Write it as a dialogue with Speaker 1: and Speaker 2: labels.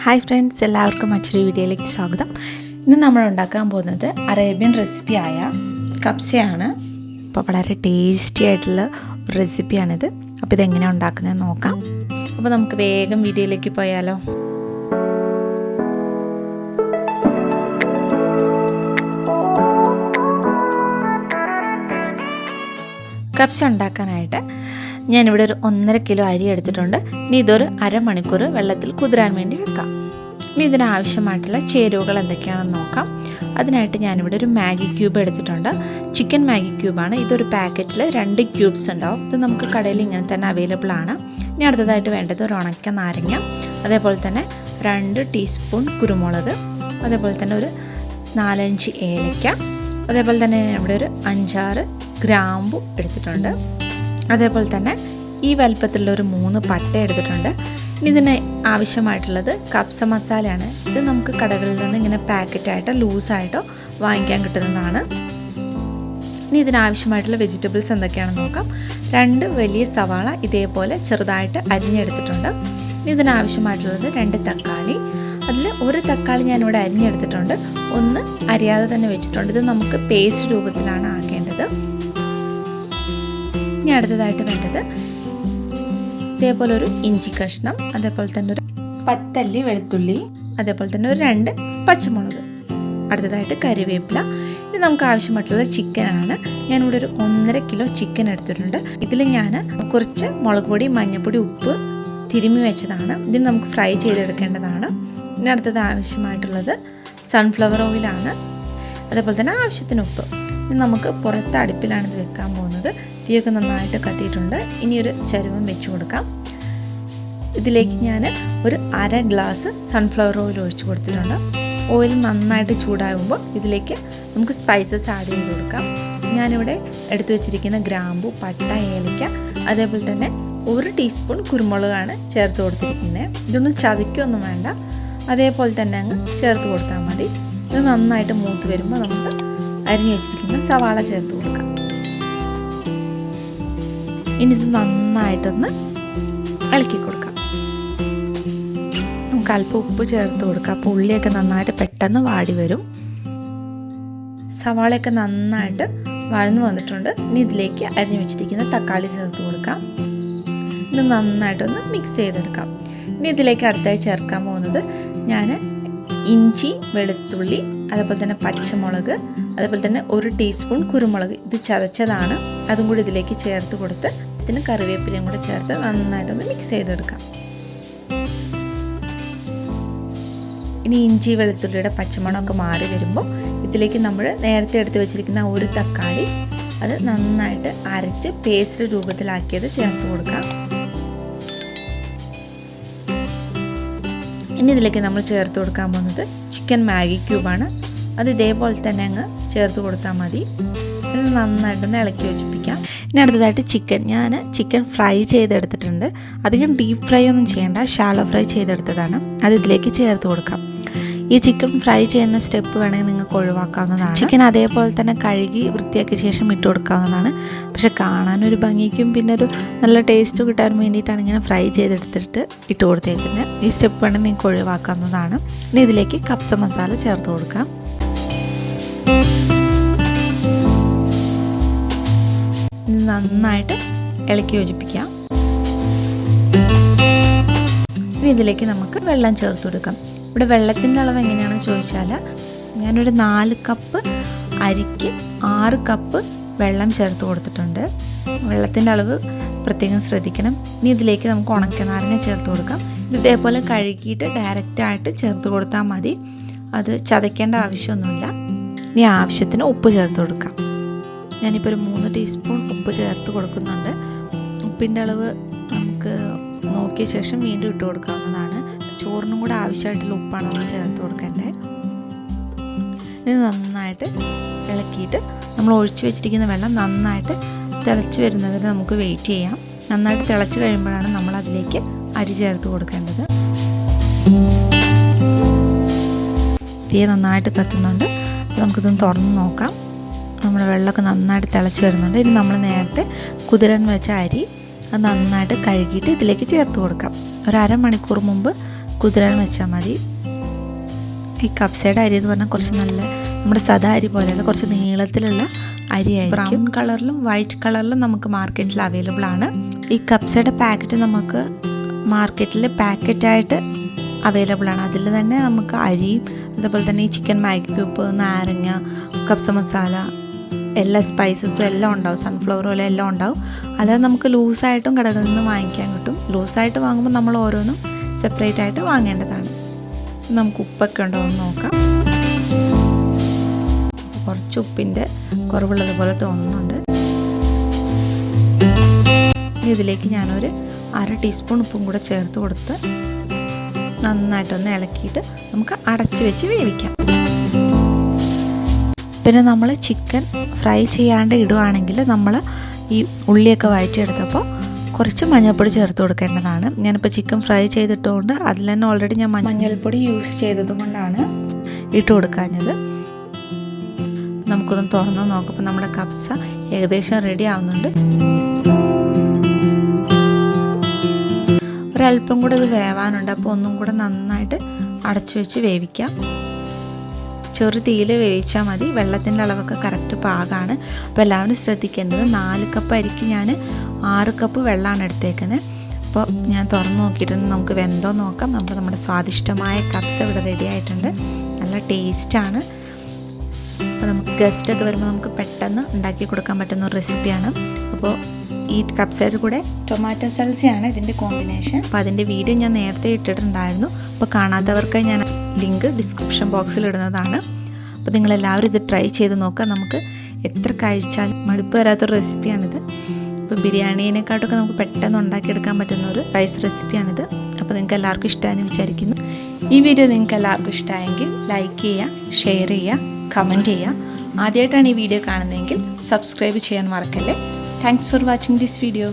Speaker 1: Hi friends, എല്ലാവർക്കും മറ്റൊരു വീഡിയോയിലേക്ക് സ്വാഗതം. ഇന്ന് നമ്മൾ ഉണ്ടാക്കാൻ പോകുന്നത് അറേബ്യൻ റെസിപ്പി ആയ കബ്സയാണ്. അപ്പോൾ വളരെ ടേസ്റ്റി ആയിട്ടുള്ള ഒരു റെസിപ്പിയാണിത്. അപ്പോൾ ഇതെങ്ങനെയാണ് ഉണ്ടാക്കുന്നതെന്ന് നോക്കാം. അപ്പോൾ നമുക്ക് വേഗം വീഡിയോയിലേക്ക് പോയാലോ. കബ്സ ഉണ്ടാക്കാനായിട്ട് ഞാനിവിടെ ഒരു 1.5 കിലോ അരി എടുത്തിട്ടുണ്ട്. ഇനി ഇതൊരു അരമണിക്കൂർ വെള്ളത്തിൽ കുതിരാൻ വേണ്ടി വെക്കാം. ഇനി ഇതിനാവശ്യമായിട്ടുള്ള ചേരുവകൾ എന്തൊക്കെയാണെന്ന് നോക്കാം. അതിനായിട്ട് ഞാനിവിടെ ഒരു മാഗി ക്യൂബ് എടുത്തിട്ടുണ്ട്. ചിക്കൻ മാഗി ക്യൂബാണ്. ഇതൊരു പാക്കറ്റിൽ 2 ക്യൂബ്സ് ഉണ്ടാവും. ഇത് നമുക്ക് കടയിൽ ഇങ്ങനെ തന്നെ അവൈലബിൾ ആണ്. ഇനി അടുത്തതായിട്ട് വേണ്ടത് ഒരു ഉണക്ക നാരങ്ങ, അതേപോലെ തന്നെ 2 ടീസ്പൂൺ കുരുമുളക്, അതേപോലെ തന്നെ ഒരു 4-5 ഏലക്ക, അതേപോലെ തന്നെ ഇവിടെ ഒരു 5-6 ഗ്രാമ്പു എടുത്തിട്ടുണ്ട്. അതേപോലെ തന്നെ ഈ വലുപ്പത്തിലുള്ള ഒരു 3 പട്ട എടുത്തിട്ടുണ്ട്. ഇതിന് ആവശ്യമായിട്ടുള്ളത് കബ്സ മസാലയാണ്. ഇത് നമുക്ക് കടകളിൽ നിന്ന് ഇങ്ങനെ പാക്കറ്റായിട്ടോ ലൂസായിട്ടോ വാങ്ങിക്കാൻ കിട്ടുന്നതാണ്. ഇനി ഇതിനാവശ്യമായിട്ടുള്ള വെജിറ്റബിൾസ് എന്തൊക്കെയാണെന്ന് നോക്കാം. 2 വലിയ സവാള ഇതേപോലെ ചെറുതായിട്ട് അരിഞ്ഞെടുത്തിട്ടുണ്ട്. ഇനി ഇതിനാവശ്യമായിട്ടുള്ളത് 2 തക്കാളി. അതിൽ ഒരു തക്കാളി ഞാനിവിടെ അരിഞ്ഞെടുത്തിട്ടുണ്ട്, 1 അരിയാതെ തന്നെ വെച്ചിട്ടുണ്ട്. ഇത് നമുക്ക് പേസ്റ്റ് രൂപത്തിലാണ് ആക്കേണ്ടത്. ഇനി അടുത്തതായിട്ട് വേണ്ടത് ഇതേപോലെ ഒരു ഇഞ്ചി കഷ്ണം, അതേപോലെ തന്നെ ഒരു 10 അല്ലി വെളുത്തുള്ളി, അതേപോലെ തന്നെ ഒരു 2 പച്ചമുളക്, അടുത്തതായിട്ട് കറിവേപ്പില. ഇത് നമുക്ക് ആവശ്യമായിട്ടുള്ള ചിക്കനാണ്. ഞാനിവിടെ ഒരു 1.5 കിലോ ചിക്കൻ എടുത്തിട്ടുണ്ട്. ഇതിൽ ഞാൻ കുറച്ച് മുളക് പൊടി, മഞ്ഞൾപ്പൊടി, ഉപ്പ് തിരുമ്മി വെച്ചതാണ്. ഇതിന് നമുക്ക് ഫ്രൈ ചെയ്തെടുക്കേണ്ടതാണ്. ഇനി അടുത്തത് ആവശ്യമായിട്ടുള്ളത് സൺഫ്ലവർ ഓയിലാണ്, അതേപോലെ തന്നെ ആവശ്യത്തിന് ഉപ്പ്. ഇനി നമുക്ക് പുറത്ത് അടുപ്പിലാണ് ഇത് വെക്കാൻ പോകുന്നത്. തീയൊക്കെ നന്നായിട്ട് കത്തിയിട്ടുണ്ട്. ഇനിയൊരു ചരുവം വെച്ച് കൊടുക്കാം. ഇതിലേക്ക് ഞാൻ ഒരു 1/2 ഗ്ലാസ് സൺഫ്ലവർ ഓയിൽ ഒഴിച്ച് കൊടുത്തിട്ടുണ്ട്. ഓയിൽ നന്നായിട്ട് ചൂടാകുമ്പോൾ ഇതിലേക്ക് നമുക്ക് സ്പൈസസ് ആഡ് ചെയ്ത് കൊടുക്കാം. ഞാനിവിടെ എടുത്തു വെച്ചിരിക്കുന്ന ഗ്രാമ്പു, പട്ട, ഏലക്ക, അതേപോലെ തന്നെ 1 ടീസ്പൂൺ കുരുമുളകാണ് ചേർത്ത് കൊടുത്തിരിക്കുന്നത്. ഇതൊന്നും ചതയ്ക്കൊന്നും വേണ്ട, അതേപോലെ തന്നെ അങ്ങ് ചേർത്ത് കൊടുത്താൽ മതി. ഇത് നന്നായിട്ട് മൂത്ത് വരുമ്പോൾ നമുക്ക് അരിഞ്ഞു വെച്ചിരിക്കുന്ന സവാള ചേർത്ത് കൊടുക്കാം. ഇനി ഇത് നന്നായിട്ടൊന്ന് ഇളക്കി കൊടുക്കാം. നമുക്ക് അല്പം ഉപ്പ് ചേർത്ത് കൊടുക്കാം. അപ്പോൾ ഉള്ളിയൊക്കെ നന്നായിട്ട് പെട്ടെന്ന് വാടി വരും. സവാളയൊക്കെ നന്നായിട്ട് വഴന്നു വന്നിട്ടുണ്ട്. ഇനി ഇതിലേക്ക് അരിഞ്ഞു വെച്ചിരിക്കുന്ന തക്കാളി ചേർത്ത് കൊടുക്കാം. ഇത് നന്നായിട്ടൊന്ന് മിക്സ് ചെയ്തെടുക്കാം. ഇനി ഇതിലേക്ക് അടുത്തായി ചേർക്കാൻ പോകുന്നത് ഞാൻ ഇഞ്ചി, വെളുത്തുള്ളി, അതേപോലെ തന്നെ പച്ചമുളക്, അതേപോലെ തന്നെ 1 ടീസ്പൂൺ കുരുമുളക്, ഇത് ചതച്ചതാണ്. അതും കൂടി ഇതിലേക്ക് ചേർത്ത് കൊടുത്ത് ഇതിന് കറിവേപ്പിലയും കൂടി ചേർത്ത് നന്നായിട്ടൊന്ന് മിക്സ് ചെയ്തെടുക്കാം. ഇനി ഇഞ്ചി വെളുത്തുള്ളിയുടെ പച്ചമണമൊക്കെ മാറി വരുമ്പോൾ ഇതിലേക്ക് നമ്മൾ നേരത്തെ എടുത്ത് വെച്ചിരിക്കുന്ന 1 തക്കാളി അത് നന്നായിട്ട് അരച്ച് പേസ്റ്റ് രൂപത്തിലാക്കിയത് ചേർത്ത് കൊടുക്കാം. ഇനി ഇതിലേക്ക് നമ്മൾ ചേർത്ത് കൊടുക്കാൻ പോകുന്നത് ചിക്കൻ മാഗി ക്യൂബാണ്. അത് ഇതേപോലെ തന്നെ അങ്ങ് ചേർത്ത് കൊടുത്താൽ മതി. ഇത് നന്നായിട്ടൊന്ന് ഇളക്കി യോജിപ്പിക്കാം. ഇനി അടുത്തതായിട്ട് ഞാൻ ചിക്കൻ ഫ്രൈ ചെയ്തെടുത്തിട്ടുണ്ട്. അധികം ഡീപ്പ് ഫ്രൈ ഒന്നും ചെയ്യേണ്ട, ഷാലോ ഫ്രൈ ചെയ്തെടുത്തതാണ്. അത് ഇതിലേക്ക് ചേർത്ത് കൊടുക്കാം. ഈ ചിക്കൻ ഫ്രൈ ചെയ്യുന്ന സ്റ്റെപ്പ് വേണമെങ്കിൽ നിങ്ങൾക്ക് ഒഴിവാക്കാവുന്നതാണ്. ചിക്കൻ അതേപോലെ തന്നെ കഴുകി വൃത്തിയാക്കിയ ശേഷം ഇട്ട് കൊടുക്കാവുന്നതാണ്. പക്ഷെ കാണാനൊരു ഭംഗിക്കും പിന്നെ ഒരു നല്ല ടേസ്റ്റ് കിട്ടാൻ വേണ്ടിയിട്ടാണ് ഇങ്ങനെ ഫ്രൈ ചെയ്തെടുത്തിട്ട് ഇട്ട് കൊടുത്തേക്കുന്നത്. ഈ സ്റ്റെപ്പ് വേണമെങ്കിൽ നിങ്ങൾക്ക് ഒഴിവാക്കാവുന്നതാണ്. ഇനി ഇതിലേക്ക് കബ്സ മസാല ചേർത്ത് കൊടുക്കാം. ഇത് നന്നായിട്ട് ഇളക്കി യോജിപ്പിക്കാം. ഇനി ഇതിലേക്ക് നമുക്ക് വെള്ളം ചേർത്ത് കൊടുക്കാം. ഇവിടെ വെള്ളത്തിൻ്റെ അളവ് എങ്ങനെയാണെന്ന് ചോദിച്ചാൽ ഞാനൊരു 4 കപ്പ് അരിക്ക് 6 കപ്പ് വെള്ളം ചേർത്ത് കൊടുത്തിട്ടുണ്ട്. വെള്ളത്തിൻ്റെ അളവ് പ്രത്യേകം ശ്രദ്ധിക്കണം. ഇനി ഇതിലേക്ക് നമുക്ക് ഉണക്കനാരങ്ങ ചേർത്ത് കൊടുക്കാം. ഇതേപോലെ കഴുകിയിട്ട് ഡയറക്റ്റായിട്ട് ചേർത്ത് കൊടുത്താൽ മതി. അത് ചതയ്ക്കേണ്ട ആവശ്യമൊന്നുമില്ല. ഇനി ആവശ്യത്തിന് ഉപ്പ് ചേർത്ത് കൊടുക്കാം. ഞാനിപ്പോൾ ഒരു 3 ടീസ്പൂൺ ഉപ്പ് ചേർത്ത് കൊടുക്കുന്നുണ്ട്. ഉപ്പിൻ്റെ അളവ് നമുക്ക് നോക്കിയ ശേഷം വീണ്ടും ഇട്ട് കൊടുക്കാവുന്നതാണ്. ചോറിനും കൂടെ ആവശ്യമായിട്ടുള്ള ഉപ്പാണ് നമ്മൾ ചേർത്ത് കൊടുക്കേണ്ടത്. ഇത് നന്നായിട്ട് ഇളക്കിയിട്ട് നമ്മൾ ഒഴിച്ച് വെച്ചിരിക്കുന്ന വെള്ളം നന്നായിട്ട് തിളച്ച് വരുന്നതിന് നമുക്ക് വെയിറ്റ് ചെയ്യാം. നന്നായിട്ട് തിളച്ച് കഴിയുമ്പോഴാണ് നമ്മൾ അതിലേക്ക് അരി ചേർത്ത് കൊടുക്കേണ്ടത്. തീ നന്നായിട്ട് കത്തുന്നുണ്ട്. നമുക്കിതൊന്ന് തുറന്ന് നോക്കാം. നമ്മുടെ വെള്ളമൊക്കെ നന്നായിട്ട് തിളച്ച് വരുന്നുണ്ട്. ഇനി നമ്മൾ നേരത്തെ കുതിരാൻ വെച്ച അരി അത് നന്നായിട്ട് കഴുകിയിട്ട് ഇതിലേക്ക് ചേർത്ത് കൊടുക്കാം. ഒരു 1/2 മണിക്കൂർ മുമ്പ് കുതിരാൻ വെച്ചാൽ മതി. ഈ കപ്സയുടെ അരി എന്ന് പറഞ്ഞാൽ കുറച്ച് നല്ല നമ്മുടെ സദാ അരി പോലെയല്ല, കുറച്ച് നീളത്തിലുള്ള അരിയായിരിക്കും. ബ്രൗൺ കളറിലും വൈറ്റ് കളറിലും നമുക്ക് മാർക്കറ്റിൽ അവൈലബിൾ ആണ്. ഈ കപ്സയുടെ പാക്കറ്റ് നമുക്ക് മാർക്കറ്റിൽ പാക്കറ്റായിട്ട് അവൈലബിൾ ആണ്. അതിൽ തന്നെ നമുക്ക് അരിയും അതുപോലെ തന്നെ ഈ ചിക്കൻ മാഗി ക്യൂബ്, നാരങ്ങ, കപ്സ മസാല, എല്ലാ സ്പൈസസും എല്ലാം ഉണ്ടാവും, സൺഫ്ലവർ ഓയിൽ എല്ലാം ഉണ്ടാവും. അതായത് നമുക്ക് ലൂസായിട്ടും കടകളിൽ നിന്ന് വാങ്ങിക്കാൻ കിട്ടും. ലൂസായിട്ട് വാങ്ങുമ്പോൾ നമ്മൾ ഓരോന്നും സെപ്പറേറ്റ് ആയിട്ട് വാങ്ങേണ്ടതാണ്. നമുക്ക് ഉപ്പൊക്കെ ഉണ്ടോ എന്ന് നോക്കാം. കുറച്ച് ഉപ്പിൻ്റെ കുറവുള്ളതുപോലെ തോന്നുന്നുണ്ട്. ഇതിലേക്ക് ഞാനൊരു 1/2 ടീസ്പൂൺ ഉപ്പും കൂടെ ചേർത്ത് കൊടുത്ത് നന്നായിട്ടൊന്ന് ഇളക്കിയിട്ട് നമുക്ക് അടച്ച് വെച്ച് വേവിക്കാം. പിന്നെ നമ്മൾ ചിക്കൻ ഫ്രൈ ചെയ്യാണ്ട് ഇടുകയാണെങ്കിൽ നമ്മൾ ഈ ഉള്ളിയൊക്കെ വഴറ്റിയെടുത്തപ്പോൾ കുറച്ച് മഞ്ഞൾപ്പൊടി ചേർത്ത് കൊടുക്കേണ്ടതാണ്. ഞാനിപ്പോൾ ചിക്കൻ ഫ്രൈ ചെയ്തിട്ടുകൊണ്ട് അതിൽ തന്നെ ഓൾറെഡി ഞാൻ മഞ്ഞൾപ്പൊടി യൂസ് ചെയ്തത് കൊണ്ടാണ് ഇട്ട് കൊടുക്കാഞ്ഞത്. നമുക്കൊന്ന് തുറന്ന് നോക്കുമ്പോൾ നമ്മുടെ കപ്സ ഏകദേശം റെഡി ആവുന്നുണ്ട്. ഒരല്പം കൂടെ ഇത് വേവാനുണ്ട്. അപ്പോൾ ഒന്നും കൂടെ നന്നായിട്ട് അടച്ചു വെച്ച് വേവിക്കാം. ചെറു തീയിൽ വേവിച്ചാൽ മതി. വെള്ളത്തിൻ്റെ അളവൊക്കെ കറക്റ്റ് പാകമാണ്. അപ്പോൾ എല്ലാവരും ശ്രദ്ധിക്കേണ്ടത് 4 കപ്പ് അരിക്ക് ഞാൻ 6 കപ്പ് വെള്ളമാണ് എടുത്തേക്കുന്നത്. അപ്പോൾ ഞാൻ തുറന്ന് നോക്കിയിട്ടുണ്ട്. നമുക്ക് വെന്തോ നോക്കാം. നമ്മുടെ സ്വാദിഷ്ടമായ കപ്സ ഇവിടെ റെഡി ആയിട്ടുണ്ട്. നല്ല ടേസ്റ്റാണ്. അപ്പോൾ നമുക്ക് ഗസ്റ്റൊക്കെ വരുമ്പോൾ നമുക്ക് പെട്ടെന്ന് ഉണ്ടാക്കി കൊടുക്കാൻ പറ്റുന്ന ഒരു റെസിപ്പിയാണ്. അപ്പോൾ ഈ കപ്സയുടെ കൂടെ ടൊമാറ്റോ സൽസയാണ് ഇതിൻ്റെ കോമ്പിനേഷൻ. അപ്പോൾ അതിൻ്റെ വീഡിയോ ഞാൻ നേരത്തെ ഇട്ടിട്ടുണ്ടായിരുന്നു. അപ്പോൾ കാണാത്തവർക്ക് ഞാൻ ലിങ്ക് ഡിസ്ക്രിപ്ഷൻ ബോക്സിൽ ഇടുന്നതാണ്. അപ്പോൾ നിങ്ങളെല്ലാവരും ഇത് ട്രൈ ചെയ്ത് നോക്കുക. നമുക്ക് എത്ര കഴിച്ചാലും മടുപ്പ് വരാത്തൊരു റെസിപ്പിയാണിത്. ഇപ്പോൾ ബിരിയാണീനെക്കാട്ടൊക്കെ നമുക്ക് പെട്ടെന്ന് ഉണ്ടാക്കിയെടുക്കാൻ പറ്റുന്ന ഒരു റൈസ് റെസിപ്പിയാണിത്. അപ്പോൾ നിങ്ങൾക്ക് എല്ലാവർക്കും ഇഷ്ടമായെന്ന് വിചാരിക്കുന്നു. ഈ വീഡിയോ നിങ്ങൾക്ക് എല്ലാവർക്കും ഇഷ്ടമായെങ്കിൽ ലൈക്ക് ചെയ്യുക, ഷെയർ ചെയ്യുക, കമൻറ്റ് ചെയ്യുക. ആദ്യമായിട്ടാണ് ഈ വീഡിയോ കാണുന്നതെങ്കിൽ സബ്സ്ക്രൈബ് ചെയ്യാൻ മറക്കല്ലേ. Thanks for watching this video.